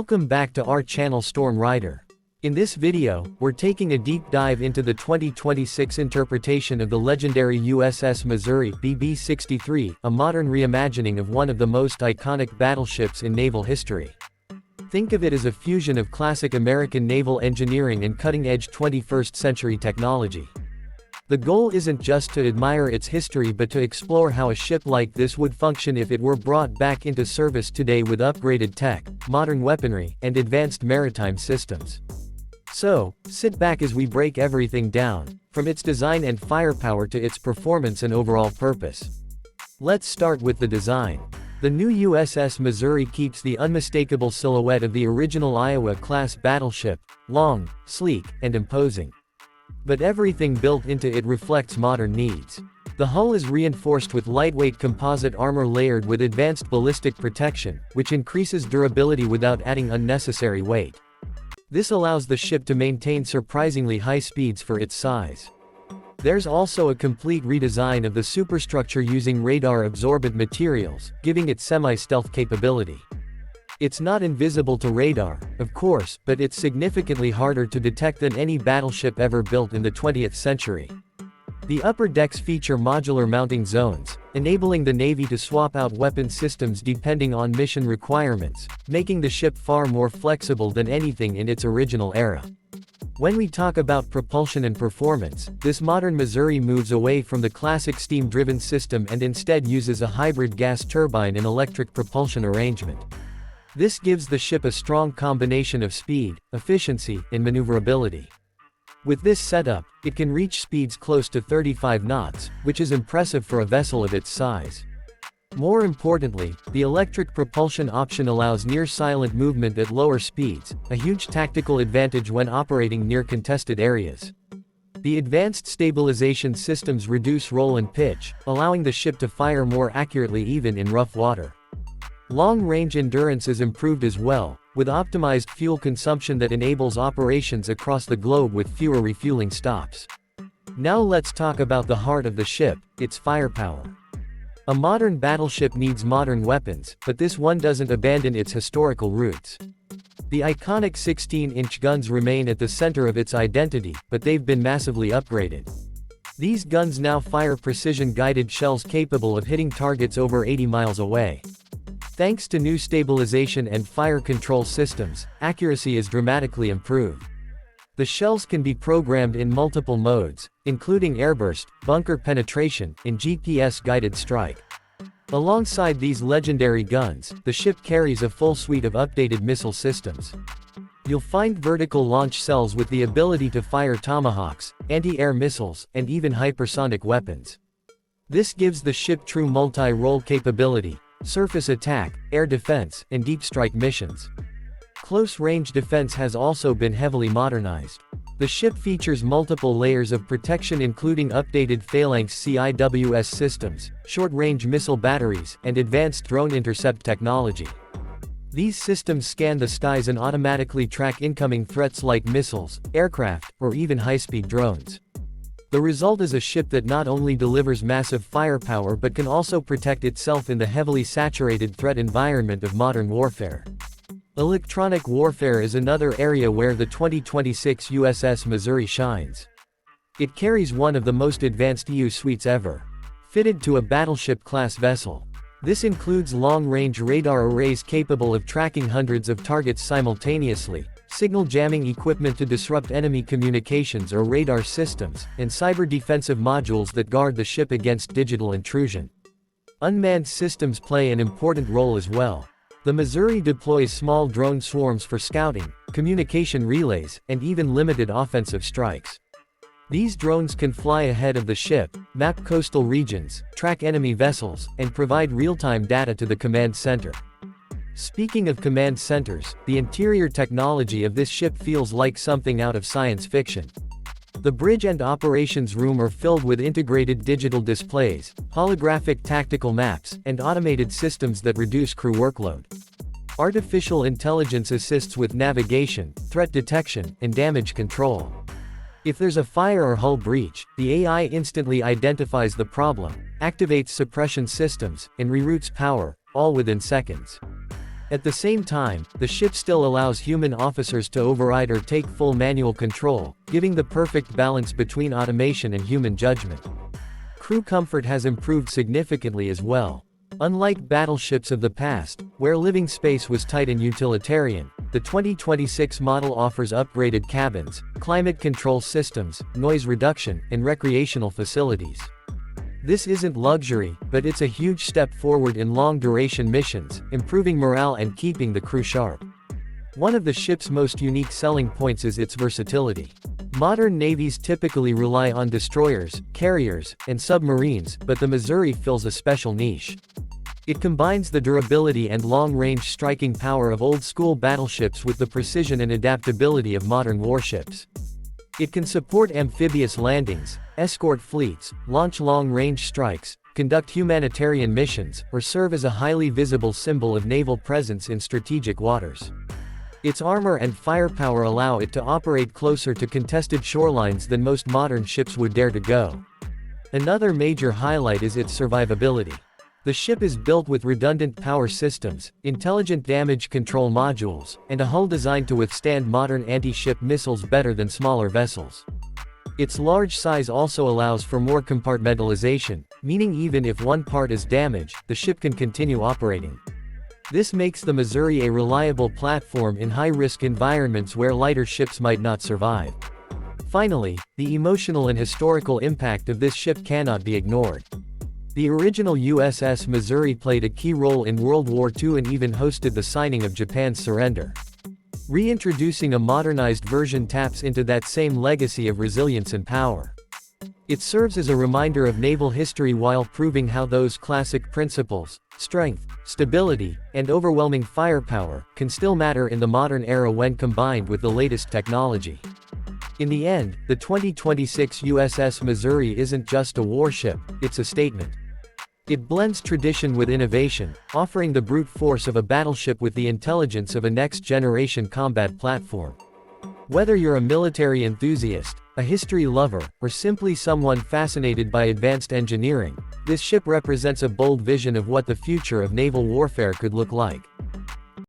Welcome back to our channel Storm Rider. In this video, we're taking a deep dive into the 2026 interpretation of the legendary USS Missouri BB-63, a modern reimagining of one of the most iconic battleships in naval history. Think of it as a fusion of classic American naval engineering and cutting-edge 21st century technology. The goal isn't just to admire its history but to explore how a ship like this would function if it were brought back into service today with upgraded tech, modern weaponry, and advanced maritime systems. So, sit back as we break everything down, from its design and firepower to its performance and overall purpose. Let's start with the design. The new USS Missouri keeps the unmistakable silhouette of the original Iowa-class battleship, long, sleek, and imposing. But everything built into it reflects modern needs. The hull is reinforced with lightweight composite armor layered with advanced ballistic protection, which increases durability without adding unnecessary weight. This allows the ship to maintain surprisingly high speeds for its size. There's also a complete redesign of the superstructure using radar-absorbent materials, giving it semi-stealth capability. It's not invisible to radar, of course, but it's significantly harder to detect than any battleship ever built in the 20th century. The upper decks feature modular mounting zones, enabling the Navy to swap out weapon systems depending on mission requirements, making the ship far more flexible than anything in its original era. When we talk about propulsion and performance, this modern Missouri moves away from the classic steam-driven system and instead uses a hybrid gas turbine and electric propulsion arrangement. This gives the ship a strong combination of speed, efficiency, and maneuverability. With this setup, it can reach speeds close to 35 knots, which is impressive for a vessel of its size. More importantly, the electric propulsion option allows near-silent movement at lower speeds, a huge tactical advantage when operating near contested areas. The advanced stabilization systems reduce roll and pitch, allowing the ship to fire more accurately even in rough water. Long-range endurance is improved as well, with optimized fuel consumption that enables operations across the globe with fewer refueling stops. Now let's talk about the heart of the ship, its firepower. A modern battleship needs modern weapons, but this one doesn't abandon its historical roots. The iconic 16-inch guns remain at the center of its identity, but they've been massively upgraded. These guns now fire precision-guided shells capable of hitting targets over 80 miles away. Thanks to new stabilization and fire control systems, accuracy is dramatically improved. The shells can be programmed in multiple modes, including airburst, bunker penetration, and GPS-guided strike. Alongside these legendary guns, the ship carries a full suite of updated missile systems. You'll find vertical launch cells with the ability to fire tomahawks, anti-air missiles, and even hypersonic weapons. This gives the ship true multi-role capability: surface attack, air defense, and deep strike missions. Close-range defense has also been heavily modernized. The ship features multiple layers of protection including updated phalanx CIWS systems, short-range missile batteries, and advanced drone intercept technology. These systems scan the skies and automatically track incoming threats like missiles, aircraft, or even high-speed drones. The result is a ship that not only delivers massive firepower but can also protect itself in the heavily saturated threat environment of modern warfare. Electronic warfare is another area where the 2026 USS Missouri shines. It carries one of the most advanced EU suites ever, fitted to a battleship-class vessel. This includes long-range radar arrays capable of tracking hundreds of targets simultaneously, signal jamming equipment to disrupt enemy communications or radar systems, and cyber-defensive modules that guard the ship against digital intrusion. Unmanned systems play an important role as well. The Missouri deploys small drone swarms for scouting, communication relays, and even limited offensive strikes. These drones can fly ahead of the ship, map coastal regions, track enemy vessels, and provide real-time data to the command center. Speaking of command centers, the interior technology of this ship feels like something out of science fiction. The bridge and operations room are filled with integrated digital displays, holographic tactical maps, and automated systems that reduce crew workload. Artificial intelligence assists with navigation, threat detection, and damage control. If there's a fire or hull breach, the AI instantly identifies the problem, activates suppression systems, and reroutes power, all within seconds. At the same time, the ship still allows human officers to override or take full manual control, giving the perfect balance between automation and human judgment. Crew comfort has improved significantly as well. Unlike battleships of the past, where living space was tight and utilitarian, the 2026 model offers upgraded cabins, climate control systems, noise reduction, and recreational facilities. This isn't luxury, but it's a huge step forward in long-duration missions, improving morale and keeping the crew sharp. One of the ship's most unique selling points is its versatility. Modern navies typically rely on destroyers, carriers, and submarines, but the Missouri fills a special niche. It combines the durability and long-range striking power of old-school battleships with the precision and adaptability of modern warships. It can support amphibious landings, escort fleets, launch long-range strikes, conduct humanitarian missions, or serve as a highly visible symbol of naval presence in strategic waters. Its armor and firepower allow it to operate closer to contested shorelines than most modern ships would dare to go. Another major highlight is its survivability. The ship is built with redundant power systems, intelligent damage control modules, and a hull designed to withstand modern anti-ship missiles better than smaller vessels. Its large size also allows for more compartmentalization, meaning even if one part is damaged, the ship can continue operating. This makes the Missouri a reliable platform in high-risk environments where lighter ships might not survive. Finally, the emotional and historical impact of this ship cannot be ignored. The original USS Missouri played a key role in World War II and even hosted the signing of Japan's surrender. Reintroducing a modernized version taps into that same legacy of resilience and power. It serves as a reminder of naval history while proving how those classic principles, strength, stability, and overwhelming firepower, can still matter in the modern era when combined with the latest technology. In the end, the 2026 USS Missouri isn't just a warship, it's a statement. It blends tradition with innovation, offering the brute force of a battleship with the intelligence of a next-generation combat platform. Whether you're a military enthusiast, a history lover, or simply someone fascinated by advanced engineering, this ship represents a bold vision of what the future of naval warfare could look like.